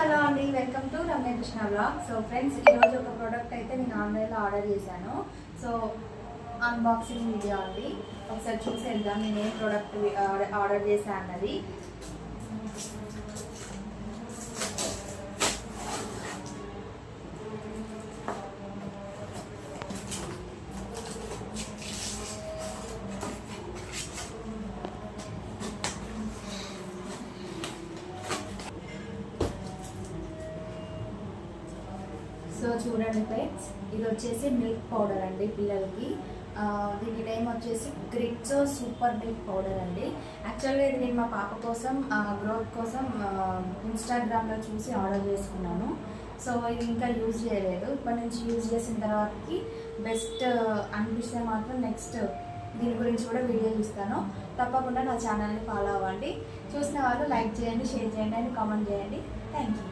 Hello అండి, welcome to Ramya Krishna vlog. So friends, ఈరోజు ఒక ప్రోడక్ట్ అయితే నేను ఆన్లైన్లో ఆర్డర్ చేశాను. సో అన్బాక్సింగ్ వీడియో అండి. ఒకసారి చూసేద్దాం నేను ఏ ప్రోడక్ట్ ఆర్డర్ చేశాను అన్నది. సో చూడండి ఫ్రెండ్స్, ఇది వచ్చేసి మిల్క్ పౌడర్ అండి పిల్లలకి. దీని నేమ్ వచ్చేసి గ్రిట్స్ సూపర్ మిల్క్ పౌడర్ అండి. యాక్చువల్గా ఇది నేను మా పాప కోసం గ్రోత్ కోసం ఇన్స్టాగ్రామ్లో చూసి ఆర్డర్ చేసుకున్నాను. సో ఇది ఇంకా యూజ్ చేయలేదు. ఇప్పటి నుంచి యూజ్ చేసిన తర్వాతకి బెస్ట్ అనిపిస్తే మాత్రం నెక్స్ట్ దీని గురించి కూడా వీడియో చూస్తాను. తప్పకుండా నా ఛానల్ని ఫాలో అవ్వండి. చూసిన వాళ్ళు లైక్ చేయండి, షేర్ చేయండి అండ్ కామెంట్ చేయండి. Thank you.